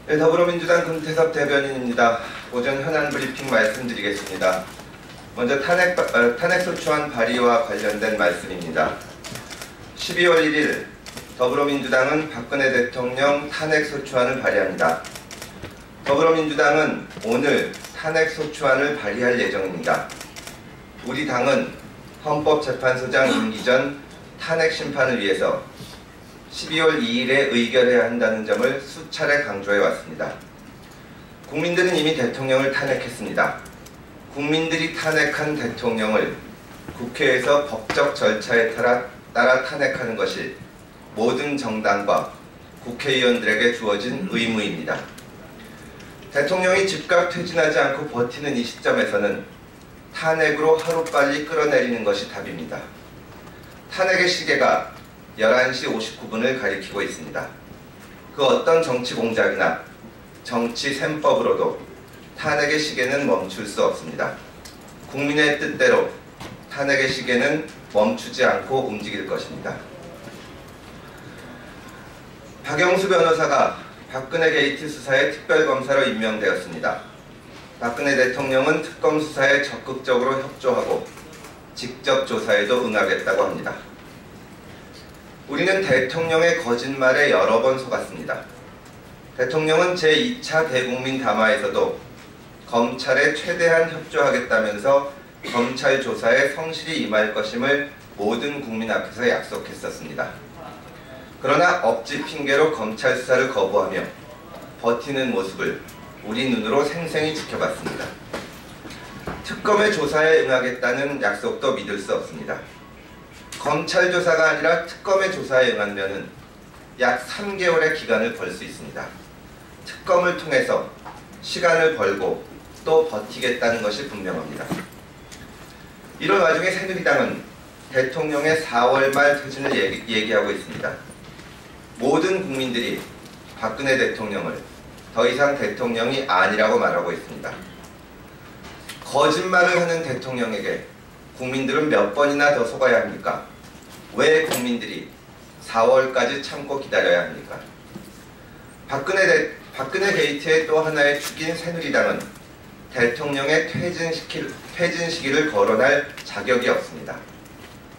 네, 더불어민주당 금태섭 대변인입니다. 오전 현안 브리핑 말씀드리겠습니다. 먼저 탄핵소추안 발의와 관련된 말씀입니다. 12월 1일 더불어민주당은 박근혜 대통령 탄핵소추안을 발의합니다. 더불어민주당은 오늘 탄핵소추안을 발의할 예정입니다. 우리 당은 헌법재판소장 임기 전 탄핵심판을 위해서 12월 2일에 의결해야 한다는 점을 수차례 강조해 왔습니다. 국민들은 이미 대통령을 탄핵했습니다. 국민들이 탄핵한 대통령을 국회에서 법적 절차에 따라 탄핵하는 것이 모든 정당과 국회의원들에게 주어진 의무입니다. 대통령이 즉각 퇴진하지 않고 버티는 이 시점에서는 탄핵으로 하루빨리 끌어내리는 것이 답입니다. 탄핵의 시계가 11시 59분을 가리키고 있습니다. 그 어떤 정치 공작이나 정치 셈법으로도 탄핵의 시계는 멈출 수 없습니다. 국민의 뜻대로 탄핵의 시계는 멈추지 않고 움직일 것입니다. 박영수 변호사가 박근혜 게이트 수사의 특별검사로 임명되었습니다. 박근혜 대통령은 특검 수사에 적극적으로 협조하고 직접 조사에도 응하겠다고 합니다. 우리는 대통령의 거짓말에 여러 번 속았습니다. 대통령은 제2차 대국민 담화에서도 검찰에 최대한 협조하겠다면서 검찰 조사에 성실히 임할 것임을 모든 국민 앞에서 약속했었습니다. 그러나 억지 핑계로 검찰 수사를 거부하며 버티는 모습을 우리 눈으로 생생히 지켜봤습니다. 특검의 조사에 응하겠다는 약속도 믿을 수 없습니다. 검찰 조사가 아니라 특검의 조사에 응하면 약 3개월의 기간을 벌 수 있습니다. 특검을 통해서 시간을 벌고 또 버티겠다는 것이 분명합니다. 이런 와중에 새누리당은 대통령의 4월 말 퇴진을 얘기하고 있습니다. 모든 국민들이 박근혜 대통령을 더 이상 대통령이 아니라고 말하고 있습니다. 거짓말을 하는 대통령에게 국민들은 몇 번이나 더 속아야 합니까? 왜 국민들이 4월까지 참고 기다려야 합니까? 박근혜 게이트의 또 하나의 축인 새누리당은 대통령의 퇴진 시기를 거론할 자격이 없습니다.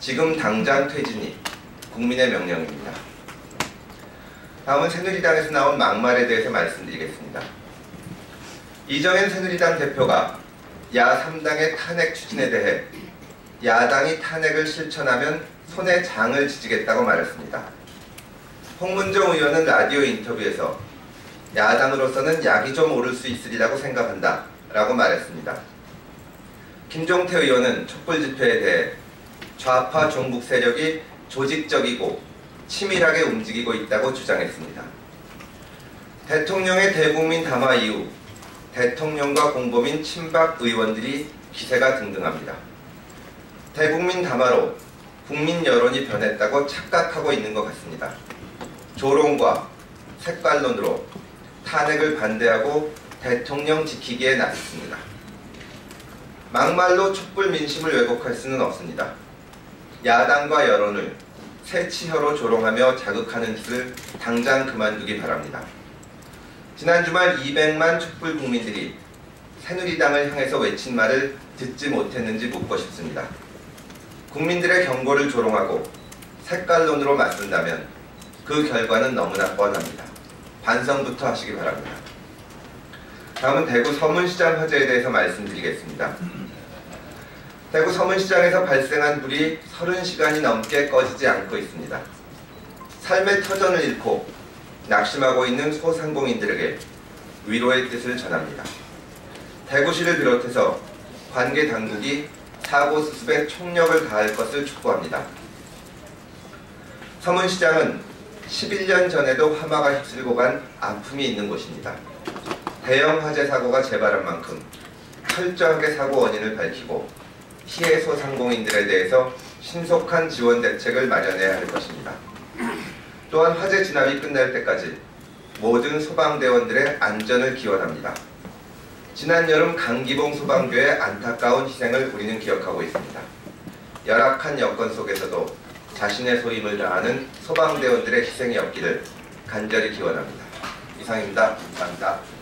지금 당장 퇴진이 국민의 명령입니다. 다음은 새누리당에서 나온 막말에 대해서 말씀드리겠습니다. 이정현 새누리당 대표가 야3당의 탄핵 추진에 대해 야당이 탄핵을 실천하면 손에 장을 지지겠다고 말했습니다. 홍문정 의원은 라디오 인터뷰에서 야당으로서는 약이 좀 오를 수 있으리라고 생각한다 라고 말했습니다. 김종태 의원은 촛불 집회에 대해 좌파 종북 세력이 조직적이고 치밀하게 움직이고 있다고 주장했습니다. 대통령의 대국민 담화 이후 대통령과 공범인 친박 의원들이 기세가 등등합니다. 대국민 담화로 국민 여론이 변했다고 착각하고 있는 것 같습니다. 조롱과 색깔론으로 탄핵을 반대하고 대통령 지키기에 나섰습니다. 막말로 촛불 민심을 왜곡할 수는 없습니다. 야당과 여론을 새치혀로 조롱하며 자극하는 짓을 당장 그만두기 바랍니다. 지난 주말 200만 촛불 국민들이 새누리당을 향해서 외친 말을 듣지 못했는지 묻고 싶습니다. 국민들의 경고를 조롱하고 색깔론으로 맞선다면 그 결과는 너무나 뻔합니다. 반성부터 하시기 바랍니다. 다음은 대구 서문시장 화재에 대해서 말씀드리겠습니다. 대구 서문시장에서 발생한 불이 30시간이 넘게 꺼지지 않고 있습니다. 삶의 터전을 잃고 낙심하고 있는 소상공인들에게 위로의 뜻을 전합니다. 대구시를 비롯해서 관계 당국이 사고 수습에 총력을 다할 것을 촉구합니다. 서문시장은 11년 전에도 화마가 휩쓸고 간 아픔이 있는 곳입니다. 대형 화재 사고가 재발한 만큼 철저하게 사고 원인을 밝히고 피해 소상공인들에 대해서 신속한 지원 대책을 마련해야 할 것입니다. 또한 화재 진압이 끝날 때까지 모든 소방대원들의 안전을 기원합니다. 지난 여름 강기봉 소방교의 안타까운 희생을 우리는 기억하고 있습니다. 열악한 여건 속에서도 자신의 소임을 다하는 소방대원들의 희생이 없기를 간절히 기원합니다. 이상입니다. 감사합니다.